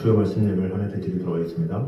주요 말씀 예배를 하나 드리도록 하겠습니다.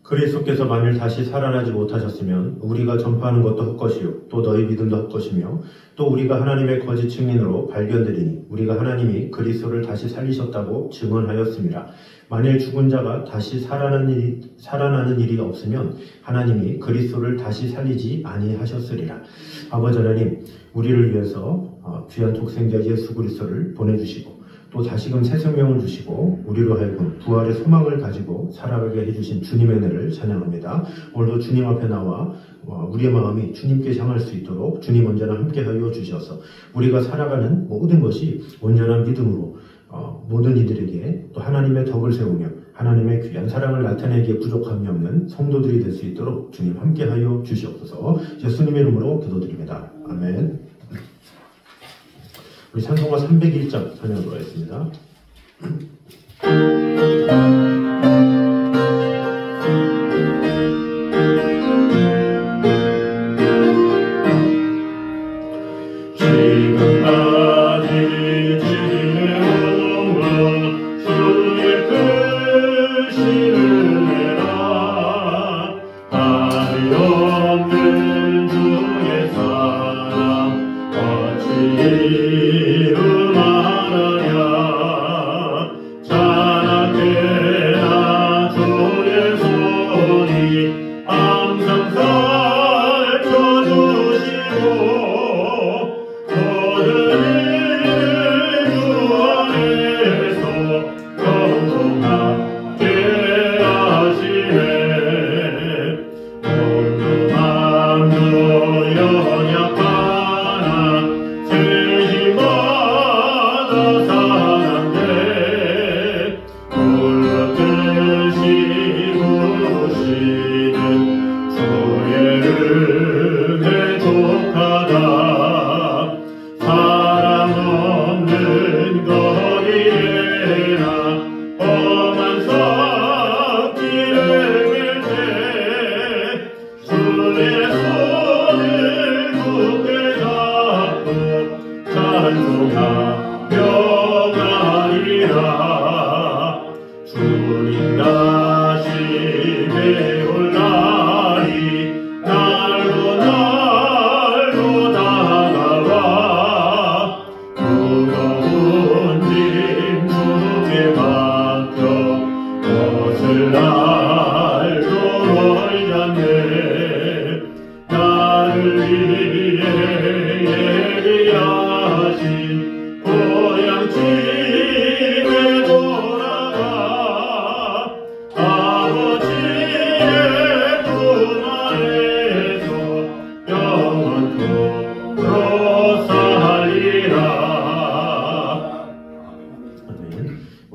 그리스도께서 만일 다시 살아나지 못하셨으면 우리가 전파하는 것도 헛것이요 또 너희 믿음도 헛것이며 또 우리가 하나님의 거짓 증인으로 발견되리니 우리가 하나님이 그리스도를 다시 살리셨다고 증언하였습니다. 만일 죽은 자가 다시 살아나는 일이 없으면 하나님이 그리스도를 다시 살리지 아니하셨으리라. 아버지 하나님, 우리를 위해서 귀한 독생자 예수 그리스도를 보내주시고 또 다시금 새 생명을 주시고 우리로 하여금 부활의 소망을 가지고 살아가게 해주신 주님의 은혜를 찬양합니다. 오늘도 주님 앞에 나와 우리의 마음이 주님께 향할 수 있도록 주님 언제나 함께하여 주셔서 우리가 살아가는 모든 것이 온전한 믿음으로 모든 이들에게 또 하나님의 덕을 세우며 하나님의 귀한 사랑을 나타내기에 부족함이 없는 성도들이 될 수 있도록 주님 함께하여 주시옵소서. 예수님의 이름으로 기도드립니다. 아멘. 우리 찬송가 301장 찬양하도록 하겠습니다.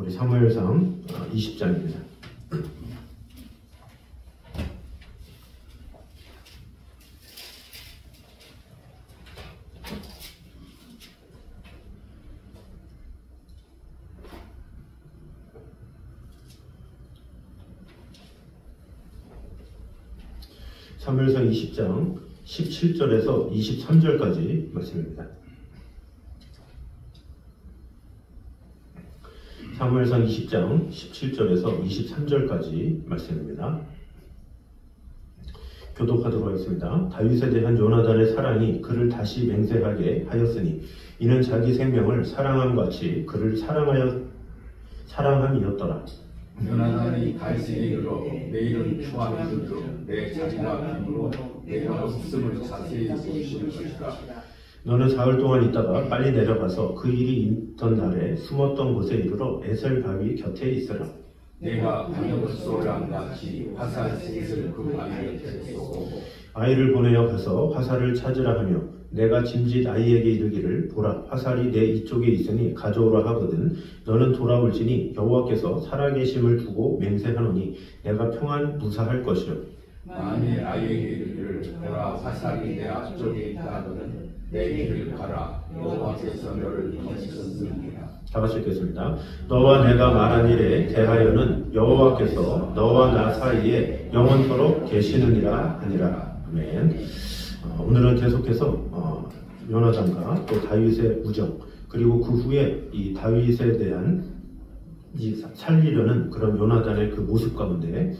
사무엘상 20장입니다. 사무엘상 20장 17절에서 23절까지 말씀입니다. 사무엘상 20장 17절에서 23절까지 말씀입니다. 교독하도록 하겠습니다. 다윗에 대한 요나단의 사랑이 그를 다시 맹세하게 하였으니 이는 자기 생명을 사랑함과 같이 그를 사랑함이었더라. 요나단이 다윗에게 이르러 내일은 주와 믿음으로 내 자리와 힘으로 내가 없음을 자세히 보시는 것이다. 너는 사흘 동안 있다가 빨리 내려가서 그 일이 있던 날에 숨었던 곳에 이르러 에셀 바위 곁에 있으라. 내가 방역을 쏘랑 같이 화살 셋을 그 바위 곁에 쏘고 아이를 보내어 가서 화살을 찾으라 하며 내가 짐짓 아이에게 이르기를 보라 화살이 내 이쪽에 있으니 가져오라 하거든 너는 돌아올지니 여호와께서 살아계심을 두고 맹세하노니 내가 평안 무사할 것이요. 만일 아이에게 이르기를 보라 화살이 내 앞쪽에 있다 하거든 내 길을 가라 여호와께서 너를 거니셨느니라. 다 같이 읽겠습니다. 너와 내가 말한 일에 대하여는 여호와께서 너와 나 사이에 영원토록 계시느니라 하니라. 아멘. 오늘은 계속해서 요나단과 또 다윗의 우정 그리고 그 후에 이 다윗에 대한 이 살리려는 그런 요나단의 그 모습 가운데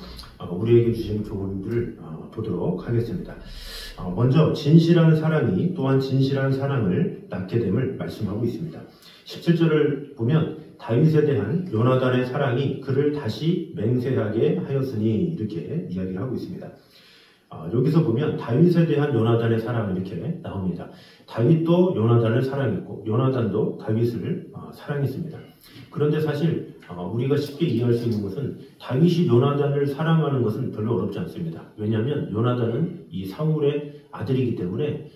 우리에게 주신 교훈들을 보도록 하겠습니다. 먼저 진실한 사랑이 또한 진실한 사랑을 낳게 됨을 말씀하고 있습니다. 17절을 보면 다윗에 대한 요나단의 사랑이 그를 다시 맹세하게 하였으니 이렇게 이야기를 하고 있습니다. 여기서 보면 다윗에 대한 요나단의 사랑이 이렇게 나옵니다. 다윗도 요나단을 사랑했고 요나단도 다윗을 사랑했습니다. 그런데 사실 우리가 쉽게 이해할 수 있는 것은 다윗이 요나단을 사랑하는 것은 별로 어렵지 않습니다. 왜냐하면 요나단은 이 사울의 아들이기 때문에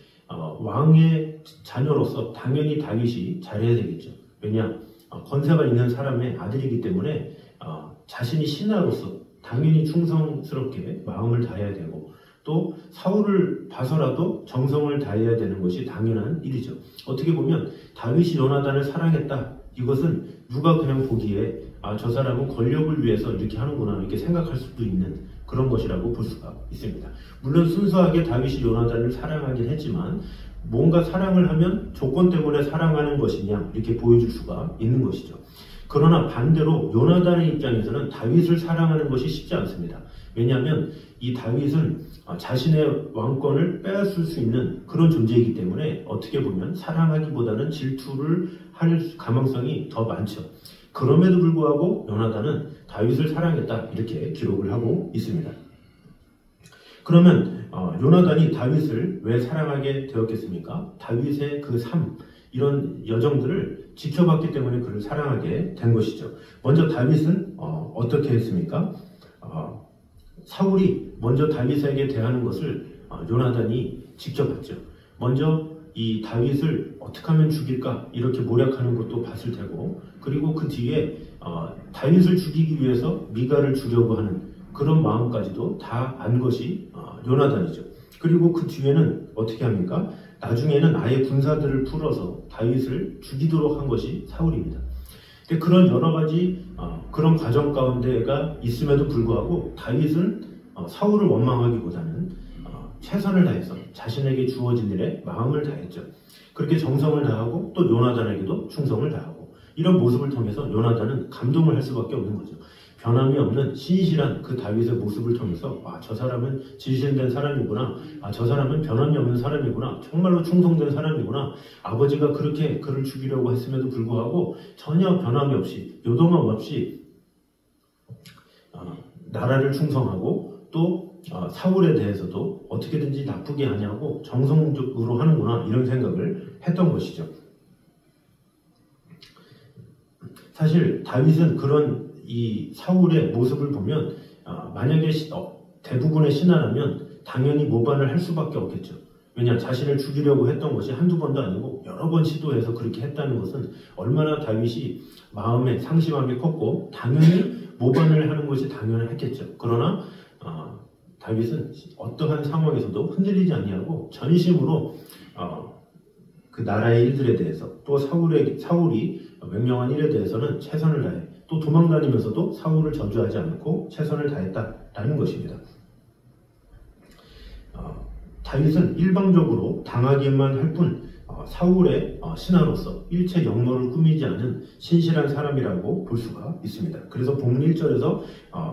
왕의 자녀로서 당연히 다윗이 잘해야 되겠죠. 왜냐 권세가 있는 사람의 아들이기 때문에 자신이 신하로서 당연히 충성스럽게 마음을 다해야 되고 또 사울을 봐서라도 정성을 다해야 되는 것이 당연한 일이죠. 어떻게 보면 다윗이 요나단을 사랑했다. 이것은 누가 그냥 보기에 저 사람은 권력을 위해서 이렇게 하는구나 이렇게 생각할 수도 있는 그런 것이라고 볼 수가 있습니다. 물론 순수하게 다윗이 요나단을 사랑하긴 했지만 뭔가 사랑을 하면 조건 때문에 사랑하는 것이냐 이렇게 보여줄 수가 있는 것이죠. 그러나 반대로 요나단의 입장에서는 다윗을 사랑하는 것이 쉽지 않습니다. 왜냐하면 이 다윗은 자신의 왕권을 빼앗을 수 있는 그런 존재이기 때문에 어떻게 보면 사랑하기보다는 질투를 할 가망성이 더 많죠. 그럼에도 불구하고 요나단은 다윗을 사랑했다 이렇게 기록을 하고 있습니다. 그러면 요나단이 다윗을 왜 사랑하게 되었겠습니까? 다윗의 그 삶, 이런 여정들을 지켜봤기 때문에 그를 사랑하게 된 것이죠. 먼저 다윗은 어떻게 했습니까? 사울이 먼저 다윗에게 대하는 것을 요나단이 지켜봤죠. 먼저 이 다윗을 어떻게 하면 죽일까 이렇게 모략하는 것도 봤을 테고 그리고 그 뒤에 다윗을 죽이기 위해서 미갈을 주려고 하는 그런 마음까지도 다 안 것이 요나단이죠. 그리고 그 뒤에는 어떻게 합니까? 나중에는 아예 군사들을 풀어서 다윗을 죽이도록 한 것이 사울입니다. 그런 여러 가지 그런 과정 가운데가 있음에도 불구하고 다윗은 사울을 원망하기보다는 최선을 다해서 자신에게 주어진 일에 마음을 다했죠. 그렇게 정성을 다하고 또 요나단에게도 충성을 다하고 이런 모습을 통해서 요나단은 감동을 할 수밖에 없는 거죠. 변함이 없는 신실한 그 다윗의 모습을 통해서 저 사람은 진실된 사람이구나. 저 사람은 변함이 없는 사람이구나. 정말로 충성된 사람이구나. 아버지가 그렇게 그를 죽이려고 했음에도 불구하고 전혀 변함이 없이 요동함 없이 나라를 충성하고 또 사울에 대해서도 어떻게든지 나쁘게 하냐고 정성적으로 하는구나 이런 생각을 했던 것이죠. 사실 다윗은 그런 이 사울의 모습을 보면 만약에 대부분의 신하라면 당연히 모반을 할 수밖에 없겠죠. 왜냐 자신을 죽이려고 했던 것이 한두 번도 아니고 여러 번 시도해서 그렇게 했다는 것은 얼마나 다윗이 마음에 상심함이 컸고 당연히 모반을 하는 것이 당연했겠죠. 그러나 다윗은 어떠한 상황에서도 흔들리지 아니하고 전심으로 그 나라의 일들에 대해서 또 사울이 명령한 일에 대해서는 최선을 다해 또 도망다니면서도 사울을 저주하지 않고 최선을 다했다라는 것입니다. 다윗은 일방적으로 당하기만 할 뿐 사울의 신하로서 일체 역모를 꾸미지 않은 신실한 사람이라고 볼 수가 있습니다. 그래서 본문 1절에서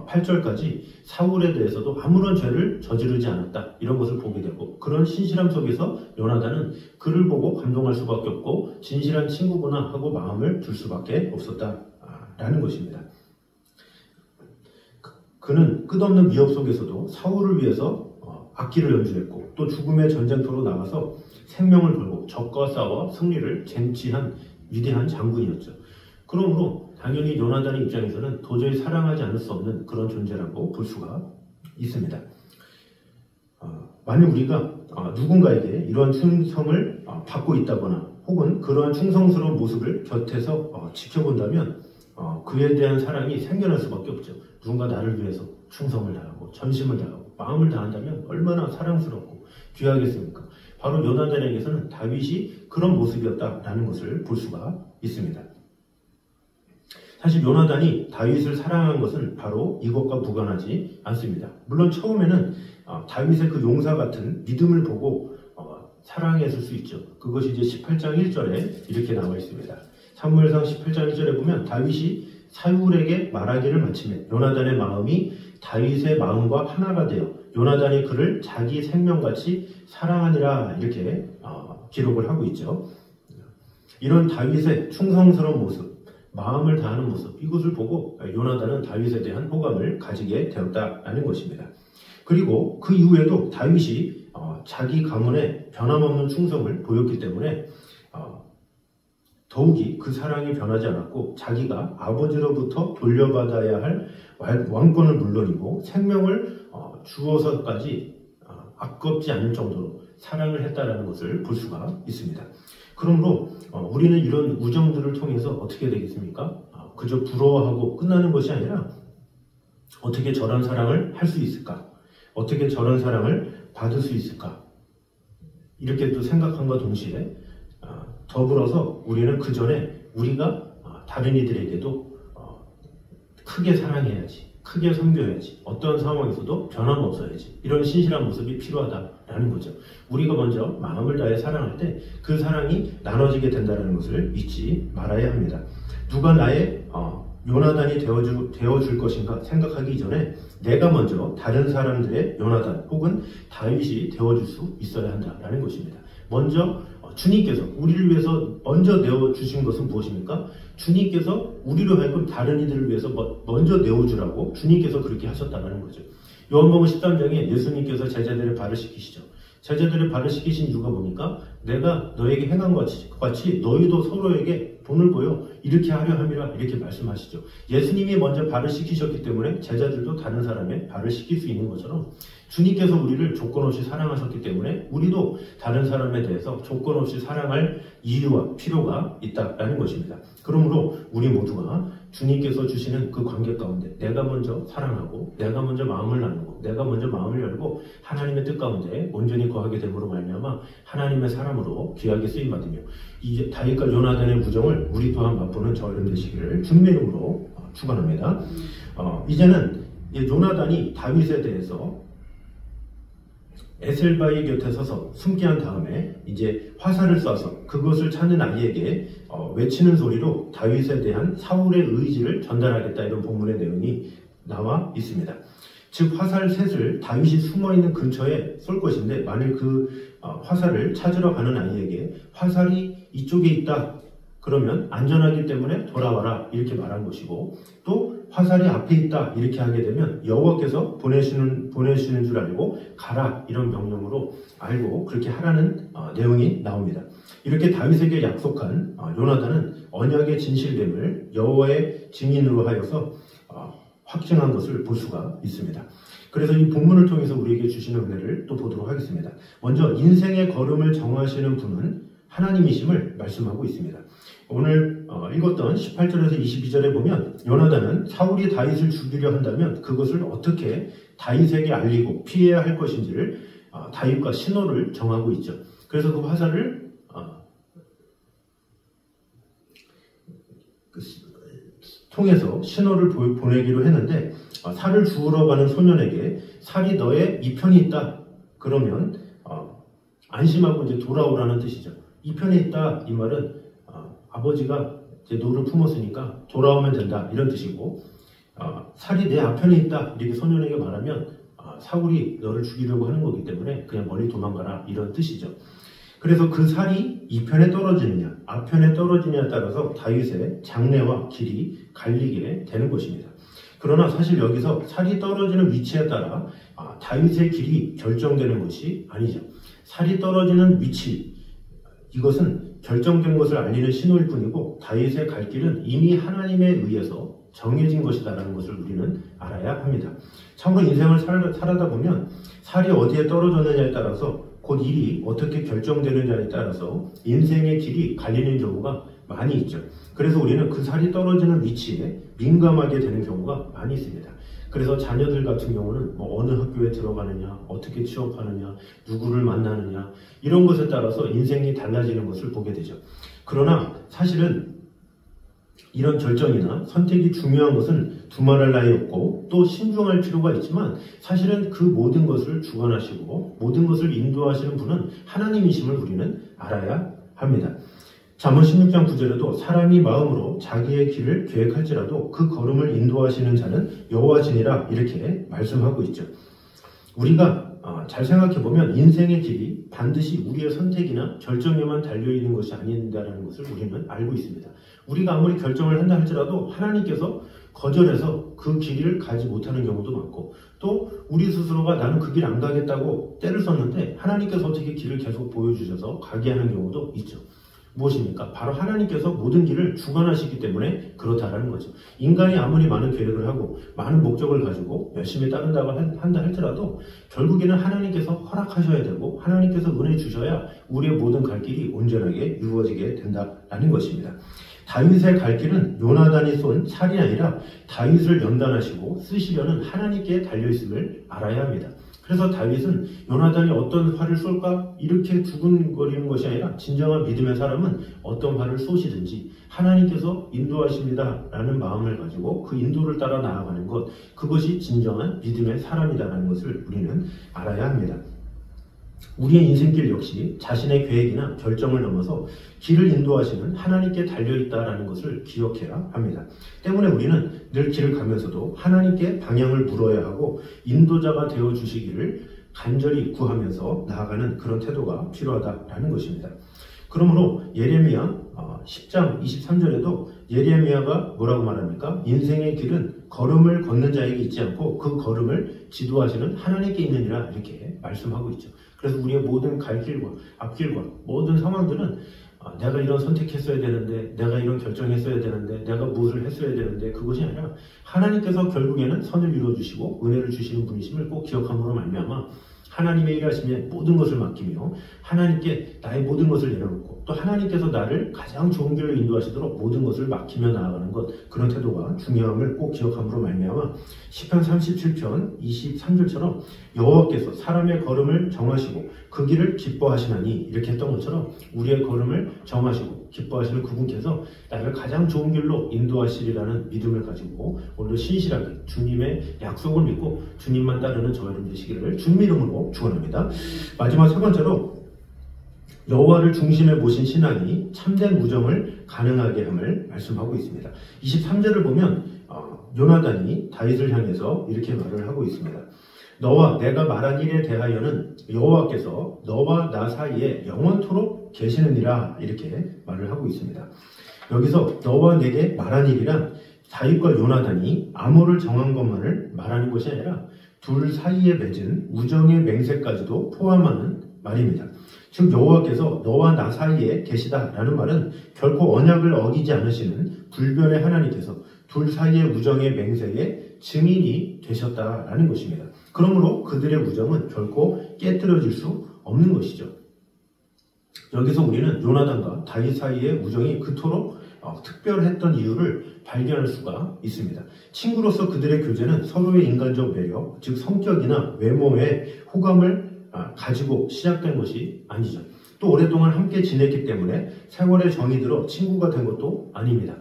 8절까지 사울에 대해서도 아무런 죄를 저지르지 않았다 이런 것을 보게 되고 그런 신실함 속에서 요나단은 그를 보고 감동할 수밖에 없고 진실한 친구구나 하고 마음을 둘 수밖에 없었다라는 것입니다. 그는 끝없는 위협 속에서도 사울을 위해서 악기를 연주했고 또 죽음의 전쟁터로 나가서 생명을 걸고 적과 싸워 승리를 쟁취한 위대한 장군이었죠. 그러므로 당연히 요나단의 입장에서는 도저히 사랑하지 않을 수 없는 그런 존재라고 볼 수가 있습니다. 만약 우리가 누군가에게 이러한 충성을 받고 있다거나 혹은 그러한 충성스러운 모습을 곁에서 지켜본다면 그에 대한 사랑이 생겨날 수밖에 없죠. 누군가 나를 위해서 충성을 다하고 전심을 다하고 마음을 다한다면 얼마나 사랑스럽고 귀하겠습니까? 바로 요나단에게서는 다윗이 그런 모습이었다라는 것을 볼 수가 있습니다. 사실 요나단이 다윗을 사랑한 것은 바로 이것과 무관하지 않습니다. 물론 처음에는 다윗의 그 용사 같은 믿음을 보고 사랑했을 수 있죠. 그것이 이제 18장 1절에 이렇게 나와 있습니다. 사무엘상 18장 1절에 보면 다윗이 사울에게 말하기를 마치매 요나단의 마음이 다윗의 마음과 하나가 되어 요나단이 그를 자기 생명같이 사랑하니라 이렇게 기록을 하고 있죠. 이런 다윗의 충성스러운 모습, 마음을 다하는 모습, 이것을 보고 요나단은 다윗에 대한 호감을 가지게 되었다는 것입니다. 그리고 그 이후에도 다윗이 자기 가문에 변함없는 충성을 보였기 때문에 더욱이 그 사랑이 변하지 않았고 자기가 아버지로부터 돌려받아야 할 왕권을 물론이고 생명을 주어서까지 아깝지 않을 정도로 사랑을 했다는 것을 볼 수가 있습니다. 그러므로 우리는 이런 우정들을 통해서 어떻게 되겠습니까? 그저 부러워하고 끝나는 것이 아니라 어떻게 저런 사랑을 할 수 있을까? 어떻게 저런 사랑을 받을 수 있을까? 이렇게 또 생각함과 동시에 더불어서 우리는 그 전에 우리가 다른 이들에게도 크게 사랑해야지, 크게 섬겨야지, 어떤 상황에서도 변함없어야지, 이런 신실한 모습이 필요하다라는 거죠. 우리가 먼저 마음을 다해 사랑할 때 그 사랑이 나눠지게 된다는 것을 잊지 말아야 합니다. 누가 나의 요나단이 되어줄 것인가 생각하기 이전에 내가 먼저 다른 사람들의 요나단 혹은 다윗이 되어줄 수 있어야 한다라는 것입니다. 먼저 주님께서 우리를 위해서 먼저 내어주신 것은 무엇입니까? 주님께서 우리로 하여금 다른 이들을 위해서 먼저 내어주라고 주님께서 그렇게 하셨다는 거죠. 요한복음 13장에 예수님께서 제자들을 발을 시키시죠. 제자들을 발을 시키신 이유가 뭡니까? 내가 너에게 행한 것 같이 너희도 서로에게 본을 보여 이렇게 하려 함이라 이렇게 말씀하시죠. 예수님이 먼저 발을 시키셨기 때문에 제자들도 다른 사람의 발을 시킬 수 있는 것처럼 주님께서 우리를 조건 없이 사랑하셨기 때문에 우리도 다른 사람에 대해서 조건 없이 사랑할 이유와 필요가 있다는 것입니다. 그러므로 우리 모두가 주님께서 주시는 그 관계 가운데 내가 먼저 사랑하고 내가 먼저 마음을 나누고 내가 먼저 마음을 열고 하나님의 뜻 가운데 온전히 거하게 됨으로 말미암아 하나님의 사람으로 귀하게 쓰임받으며 이 다윗과 요나단의 우정을 우리 또한 맛보는 저희들 되시기를 주님의 이름으로 축원합니다. 이제는 요나단이 다윗에 대해서 에셀바의 곁에 서서 숨게 한 다음에 이제 화살을 쏴서 그것을 찾는 아이에게 외치는 소리로 다윗에 대한 사울의 의지를 전달하겠다 이런 본문의 내용이 나와 있습니다. 즉 화살 셋을 다윗이 숨어있는 근처에 쏠 것인데 만일 그 화살을 찾으러 가는 아이에게 화살이 이쪽에 있다 그러면 안전하기 때문에 돌아와라 이렇게 말한 것이고 또 화살이 앞에 있다 이렇게 하게 되면 여호와께서 보내시는 줄 알고 가라 이런 명령으로 알고 그렇게 하라는 내용이 나옵니다. 이렇게 다윗에게 약속한 요나단은 언약의 진실됨을 여호와의 증인으로 하여서 확증한 것을 볼 수가 있습니다. 그래서 이 본문을 통해서 우리에게 주시는 은혜를 또 보도록 하겠습니다. 먼저 인생의 걸음을 정하시는 분은 하나님이심을 말씀하고 있습니다. 오늘 읽었던 18절에서 22절에 보면 요나단은 사울이 다윗을 죽이려 한다면 그것을 어떻게 다윗에게 알리고 피해야 할 것인지를 다윗과 신호를 정하고 있죠. 그래서 그 화살을 통해서 신호를 보내기로 했는데 살을 주우러 가는 소년에게 살이 너의 이편이 있다 그러면 안심하고 이제 돌아오라는 뜻이죠. 이편에 있다 이 말은 아버지가 이제 노를 품었으니까 돌아오면 된다 이런 뜻이고 살이 내 앞편에 있다 이렇게 소년에게 말하면 사울이 너를 죽이려고 하는 거기 때문에 그냥 멀리 도망가라 이런 뜻이죠. 그래서 그 살이 이편에 떨어지느냐 앞편에 떨어지느냐에 따라서 다윗의 장래와 길이 갈리게 되는 것입니다. 그러나 사실 여기서 살이 떨어지는 위치에 따라 다윗의 길이 결정되는 것이 아니죠. 살이 떨어지는 위치 이것은 결정된 것을 알리는 신호일 뿐이고 다윗의 갈 길은 이미 하나님에 의해서 정해진 것이다라는 것을 우리는 알아야 합니다. 참으로 인생을 살아다 보면 살이 어디에 떨어졌느냐에 따라서 곧 일이 어떻게 결정되느냐에 따라서 인생의 길이 갈리는 경우가 많이 있죠. 그래서 우리는 그 살이 떨어지는 위치에 민감하게 되는 경우가 많이 있습니다. 그래서 자녀들 같은 경우는 뭐 어느 학교에 들어가느냐, 어떻게 취업하느냐, 누구를 만나느냐 이런 것에 따라서 인생이 달라지는 것을 보게 되죠. 그러나 사실은 이런 결정이나 선택이 중요한 것은 두말할 나위 없고 또 신중할 필요가 있지만 사실은 그 모든 것을 주관하시고 모든 것을 인도하시는 분은 하나님이심을 우리는 알아야 합니다. 잠언 16장 9절에도 사람이 마음으로 자기의 길을 계획할지라도 그 걸음을 인도하시는 자는 여호와시니라 이렇게 말씀하고 있죠. 우리가 잘 생각해보면 인생의 길이 반드시 우리의 선택이나 결정에만 달려있는 것이 아닌다는 것을 우리는 알고 있습니다. 우리가 아무리 결정을 한다 할지라도 하나님께서 거절해서 그 길을 가지 못하는 경우도 많고 또 우리 스스로가 나는 그 길 안 가겠다고 때를 썼는데 하나님께서 어떻게 길을 계속 보여주셔서 가게 하는 경우도 있죠. 무엇입니까? 바로 하나님께서 모든 길을 주관하시기 때문에 그렇다라는 거죠. 인간이 아무리 많은 계획을 하고 많은 목적을 가지고 열심히 따른다고 한다 할지라도 결국에는 하나님께서 허락하셔야 되고 하나님께서 은혜 주셔야 우리의 모든 갈 길이 온전하게 이루어지게 된다라는 것입니다. 다윗의 갈 길은 요나단이 쏜 살이 아니라 다윗을 연단하시고 쓰시려는 하나님께 달려있음을 알아야 합니다. 그래서 다윗은 요나단이 어떤 활을 쏠까 이렇게 두근거리는 것이 아니라 진정한 믿음의 사람은 어떤 활을 쏘시든지 하나님께서 인도하십니다 라는 마음을 가지고 그 인도를 따라 나아가는 것, 그것이 진정한 믿음의 사람이다라는 것을 우리는 알아야 합니다. 우리의 인생길 역시 자신의 계획이나 결정을 넘어서 길을 인도하시는 하나님께 달려있다라는 것을 기억해야 합니다. 때문에 우리는 늘 길을 가면서도 하나님께 방향을 물어야 하고 인도자가 되어주시기를 간절히 구하면서 나아가는 그런 태도가 필요하다라는 것입니다. 그러므로 예레미야 10장 23절에도 예레미야가 뭐라고 말합니까? 인생의 길은 걸음을 걷는 자에게 있지 않고 그 걸음을 지도하시는 하나님께 있느니라 이렇게 말씀하고 있죠. 그래서 우리의 모든 갈 길과 앞길과 모든 상황들은 내가 이런 선택했어야 되는데 내가 이런 결정했어야 되는데 내가 무엇을 했어야 되는데 그것이 아니라 하나님께서 결국에는 선을 이루어주시고 은혜를 주시는 분이심을 꼭 기억함으로 말미암아 하나님의 일하심에 모든 것을 맡기며 하나님께 나의 모든 것을 내려놓고 또 하나님께서 나를 가장 좋은 길로 인도하시도록 모든 것을 맡기며 나아가는 것, 그런 태도가 중요함을 꼭 기억함으로 말미암아 시편 37편 23절처럼 여호와께서 사람의 걸음을 정하시고 그 길을 기뻐하시나니 이렇게 했던 것처럼 우리의 걸음을 정하시고 기뻐하시는 그분께서 나를 가장 좋은 길로 인도하시리라는 믿음을 가지고 오늘도 신실하게 주님의 약속을 믿고 주님만 따르는 저와 여러분 되시기를 주님 이름으로 축원합니다. 마지막 세 번째로 여호와를 중심에 모신 신앙이 참된 우정을 가능하게 함을 말씀하고 있습니다. 23절을 보면 요나단이 다윗을 향해서 이렇게 말을 하고 있습니다. 너와 내가 말한 일에 대하여는 여호와께서 너와 나 사이에 영원토록 계시느니라 이렇게 말을 하고 있습니다. 여기서 너와 내게 말한 일이란 다윗과 요나단이 암호를 정한 것만을 말하는 것이 아니라 둘 사이에 맺은 우정의 맹세까지도 포함하는 말입니다. 즉 여호와께서 너와 나 사이에 계시다라는 말은 결코 언약을 어기지 않으시는 불변의 하나님께서 둘 사이의 우정의 맹세의 증인이 되셨다라는 것입니다. 그러므로 그들의 우정은 결코 깨트려질 수 없는 것이죠. 여기서 우리는 요나단과 다윗 사이의 우정이 그토록 특별했던 이유를 발견할 수가 있습니다. 친구로서 그들의 교제는 서로의 인간적 매력, 즉 성격이나 외모에 호감을 가지고 시작된 것이 아니죠. 또 오랫동안 함께 지냈기 때문에 세월의 정이 들어 친구가 된 것도 아닙니다.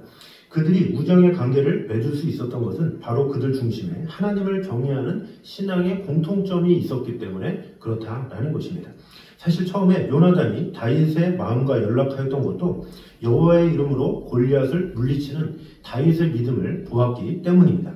그들이 우정의 관계를 맺을 수 있었던 것은 바로 그들 중심에 하나님을 경외하는 신앙의 공통점이 있었기 때문에 그렇다라는 것입니다. 사실 처음에 요나단이 다윗의 마음과 연락하였던 것도 여호와의 이름으로 골리앗을 물리치는 다윗의 믿음을 보았기 때문입니다.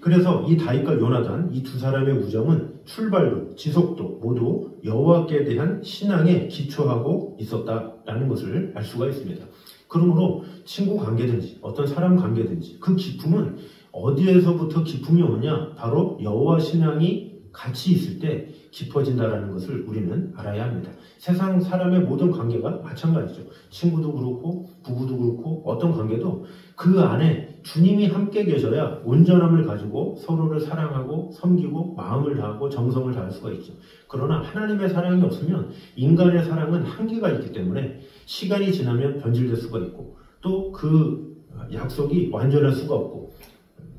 그래서 이 다윗과 요나단, 이 두 사람의 우정은 출발도, 지속도 모두 여호와께 대한 신앙에 기초하고 있었다라는 것을 알 수가 있습니다. 그러므로 친구 관계든지 어떤 사람 관계든지 그 기쁨은 어디에서부터 기쁨이 오느냐? 바로 여호와 신앙이 같이 있을 때 깊어진다는 것을 우리는 알아야 합니다. 세상 사람의 모든 관계가 마찬가지죠. 친구도 그렇고 부부도 그렇고 어떤 관계도 그 안에 주님이 함께 계셔야 온전함을 가지고 서로를 사랑하고 섬기고 마음을 다하고 정성을 다할 수가 있죠. 그러나 하나님의 사랑이 없으면 인간의 사랑은 한계가 있기 때문에 시간이 지나면 변질될 수가 있고 또 그 약속이 완전할 수가 없고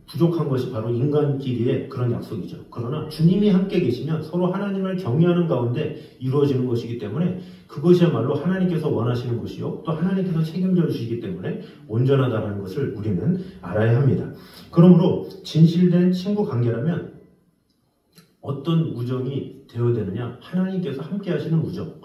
부족한 것이 바로 인간끼리의 그런 약속이죠. 그러나 주님이 함께 계시면 서로 하나님을 경외하는 가운데 이루어지는 것이기 때문에 그것이야말로 하나님께서 원하시는 것이요 또 하나님께서 책임져 주시기 때문에 온전하다는 것을 우리는 알아야 합니다. 그러므로 진실된 친구 관계라면 어떤 우정이 되어야 되느냐? 하나님께서 함께 하시는 우정.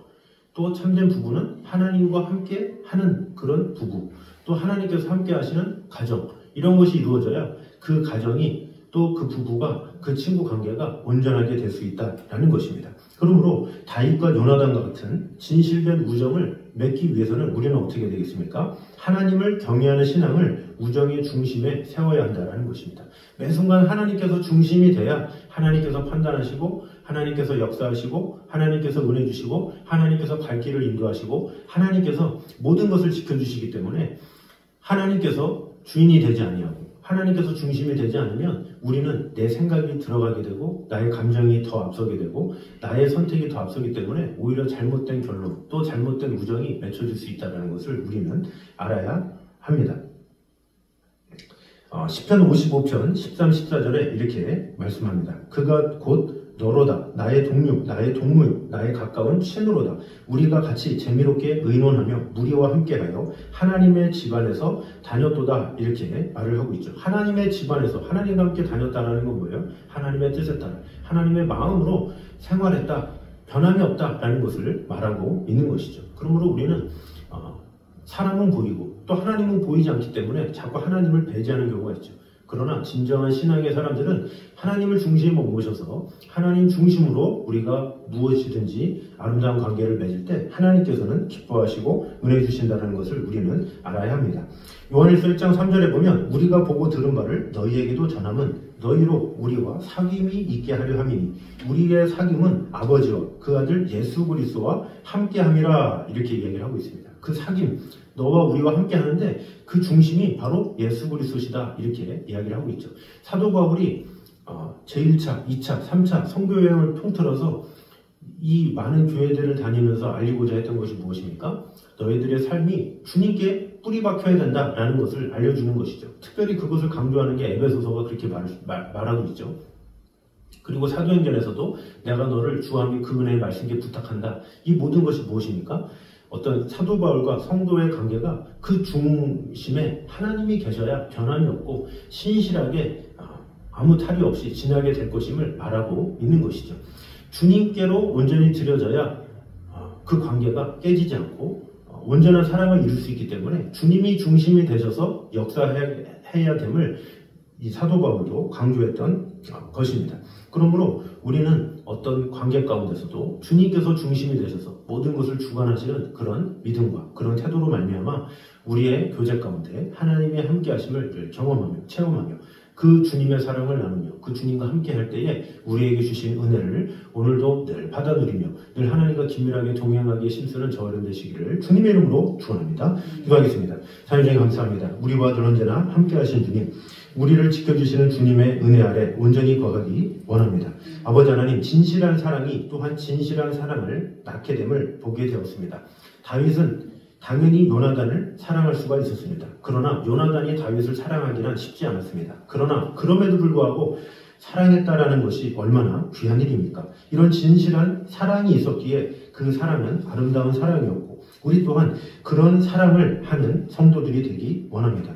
또 참된 부부는 하나님과 함께 하는 그런 부부. 또 하나님께서 함께 하시는 가정. 이런 것이 이루어져야 그 가정이 또 그 부부가 그 친구 관계가 온전하게 될 수 있다라는 것입니다. 그러므로 다윗과 요나단과 같은 진실된 우정을 맺기 위해서는 우리는 어떻게 되겠습니까? 하나님을 경외하는 신앙을 우정의 중심에 세워야 한다는 것입니다. 매 순간 하나님께서 중심이 돼야 하나님께서 판단하시고 하나님께서 역사하시고 하나님께서 은혜 주시고 하나님께서 갈 길을 인도하시고 하나님께서 모든 것을 지켜주시기 때문에 하나님께서 주인이 되지 아니하고 하나님께서 중심이 되지 않으면 우리는 내 생각이 들어가게 되고 나의 감정이 더 앞서게 되고 나의 선택이 더 앞서기 때문에 오히려 잘못된 결론 또 잘못된 우정이 맺혀질 수 있다는 것을 우리는 알아야 합니다. 시편 55편 13, 14절에 이렇게 말씀합니다. 그가 곧 너로다. 나의 동료, 나의 동무, 나의 가까운 친으로다. 우리가 같이 재미롭게 의논하며 무리와 함께하여 하나님의 집안에서 다녔도다. 이렇게 말을 하고 있죠. 하나님의 집안에서 하나님과 함께 다녔다는 건 뭐예요? 하나님의 뜻에 따라 하나님의 마음으로 생활했다. 변함이 없다라는 것을 말하고 있는 것이죠. 그러므로 우리는 사람은 보이고 또 하나님은 보이지 않기 때문에 자꾸 하나님을 배제하는 경우가 있죠. 그러나 진정한 신앙의 사람들은 하나님을 중심에 모셔서 하나님 중심으로 우리가 무엇이든지 아름다운 관계를 맺을 때 하나님께서는 기뻐하시고 은혜 주신다는 것을 우리는 알아야 합니다. 요한일서 1장 3절에 보면 우리가 보고 들은 바를 너희에게도 전함은 너희로 우리와 사귐이 있게 하려 함이니 우리의 사귐은 아버지와 그 아들 예수 그리스도와 함께함이라 이렇게 얘기를 하고 있습니다. 그 사귐 너와 우리와 함께 하는데 그 중심이 바로 예수 그리스도시다 이렇게 이야기를 하고 있죠. 사도 바울이 제1차, 2차, 3차 선교여행을 통틀어서 이 많은 교회들을 다니면서 알리고자 했던 것이 무엇입니까? 너희들의 삶이 주님께 뿌리 박혀야 된다라는 것을 알려주는 것이죠. 특별히 그것을 강조하는 게 에베소서가 그렇게 말하고 있죠. 그리고 사도행전에서도 내가 너를 주와 함께 그 은혜의 말씀께 부탁한다. 이 모든 것이 무엇입니까? 어떤 사도 바울과 성도의 관계가 그 중심에 하나님이 계셔야 변함이 없고 신실하게 아무 탈이 없이 지나게 될 것임을 말하고 있는 것이죠. 주님께로 온전히 드려져야 그 관계가 깨지지 않고 온전한 사랑을 이룰 수 있기 때문에 주님이 중심이 되셔서 역사해야 됨을 이 사도 바울도 강조했던 것입니다. 그러므로 우리는 어떤 관계 가운데서도 주님께서 중심이 되셔서 모든 것을 주관하시는 그런 믿음과 그런 태도로 말미암아 우리의 교제 가운데 하나님의 함께 하심을 경험하며 체험하며 그 주님의 사랑을 나누며 그 주님과 함께 할 때에 우리에게 주신 은혜를 오늘도 늘 받아 누리며 늘 하나님과 긴밀하게 동행하기에 힘쓰는 저와 여러분 되시기를 주님의 이름으로 축원합니다. 기도하겠습니다. 사랑주님 감사합니다. 우리와 늘 언제나 함께 하신 주님, 우리를 지켜주시는 주님의 은혜 아래 온전히 거하기 원합니다. 아버지 하나님, 진실한 사랑이 또한 진실한 사랑을 낳게 됨을 보게 되었습니다. 다윗은 당연히 요나단을 사랑할 수가 있었습니다. 그러나 요나단이 다윗을 사랑하기는 쉽지 않았습니다. 그러나 그럼에도 불구하고 사랑했다라는 것이 얼마나 귀한 일입니까? 이런 진실한 사랑이 있었기에 그 사랑은 아름다운 사랑이었고 우리 또한 그런 사랑을 하는 성도들이 되기 원합니다.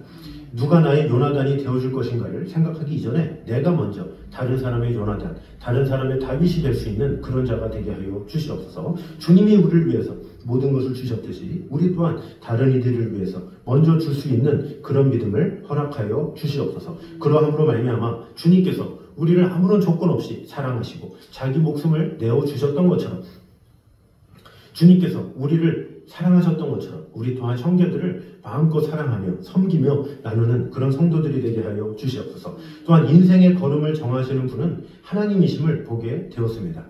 누가 나의 요나단이 되어줄 것인가를 생각하기 이전에 내가 먼저 다른 사람의 요나단, 다른 사람의 다윗이 될 수 있는 그런 자가 되게 하여 주시옵소서. 주님이 우리를 위해서 모든 것을 주셨듯이 우리 또한 다른 이들을 위해서 먼저 줄 수 있는 그런 믿음을 허락하여 주시옵소서. 그러함으로 말미암아 주님께서 우리를 아무런 조건 없이 사랑하시고 자기 목숨을 내어주셨던 것처럼 주님께서 우리를 사랑하셨던 것처럼 우리 또한 형제들을 마음껏 사랑하며 섬기며 나누는 그런 성도들이 되게 하여 주시옵소서. 또한 인생의 걸음을 정하시는 분은 하나님이심을 보게 되었습니다.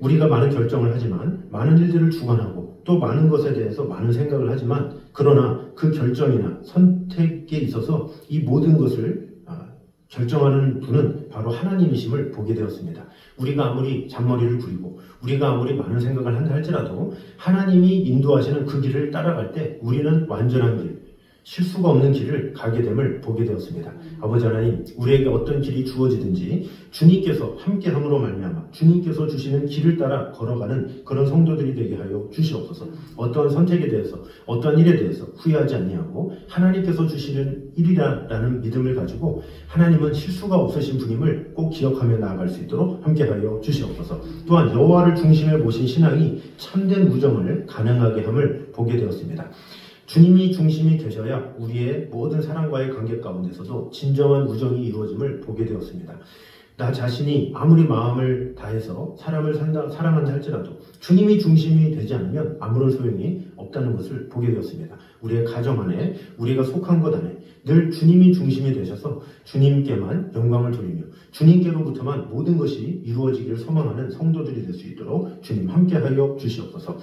우리가 많은 결정을 하지만 많은 일들을 주관하고 또 많은 것에 대해서 많은 생각을 하지만 그러나 그 결정이나 선택에 있어서 이 모든 것을 결정하는 분은 바로 하나님이심을 보게 되었습니다. 우리가 아무리 잔머리를 부리고 우리가 아무리 많은 생각을 한다 할지라도 하나님이 인도하시는 그 길을 따라갈 때 우리는 완전한 길, 실수가 없는 길을 가게 됨을 보게 되었습니다. 아버지 하나님, 우리에게 어떤 길이 주어지든지 주님께서 함께함으로 말미암아 주님께서 주시는 길을 따라 걸어가는 그런 성도들이 되게 하여 주시옵소서. 어떠한 선택에 대해서 어떠한 일에 대해서 후회하지 아니하고 하나님께서 주시는 일이라는 믿음을 가지고 하나님은 실수가 없으신 분임을 꼭 기억하며 나아갈 수 있도록 함께하여 주시옵소서. 또한 여호와를 중심에 모신 신앙이 참된 우정을 가능하게 함을 보게 되었습니다. 주님이 중심이 되셔야 우리의 모든 사람과의 관계 가운데서도 진정한 우정이 이루어짐을 보게 되었습니다. 나 자신이 아무리 마음을 다해서 사람을 사랑한다 할지라도 주님이 중심이 되지 않으면 아무런 소용이 없다는 것을 보게 되었습니다. 우리의 가정 안에, 우리가 속한 것 안에 늘 주님이 중심이 되셔서 주님께만 영광을 돌리며 주님께로부터만 모든 것이 이루어지기를 소망하는 성도들이 될 수 있도록 주님 함께하여 주시옵소서.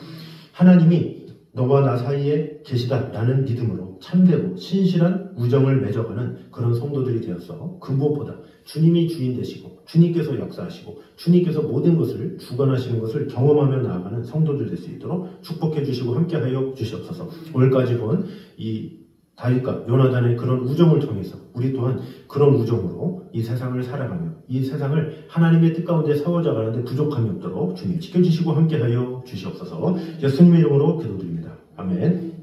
하나님이 너와 나 사이에 계시다라는 믿음으로 참되고 신실한 우정을 맺어가는 그런 성도들이 되어서 그 무엇보다 주님이 주인 되시고 주님께서 역사하시고 주님께서 모든 것을 주관하시는 것을 경험하며 나아가는 성도들 될 수 있도록 축복해 주시고 함께하여 주시옵소서. 오늘까지 본 이 다윗과 요나단의 그런 우정을 통해서 우리 또한 그런 우정으로 이 세상을 살아가며 이 세상을 하나님의 뜻 가운데 세워져 가는데 부족함이 없도록 주님 지켜주시고 함께하여 주시옵소서. 예수님의 이름으로 기도드립니다. 아멘.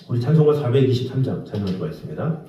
우리 찬송가 423장 찬양하도록 하겠습니다.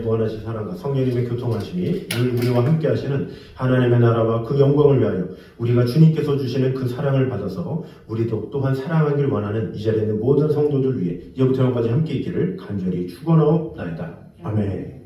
무한하신 사랑과 성령님의 교통하심이 늘 우리와 함께 하시는 하나님의 나라와 그 영광을 위하여 우리가 주님께서 주시는 그 사랑을 받아서 우리도 또한 사랑하길 원하는 이 자리에 있는 모든 성도들 위해 이제부터 영까지 함께 있기를 간절히 축원하옵나이다. 아멘.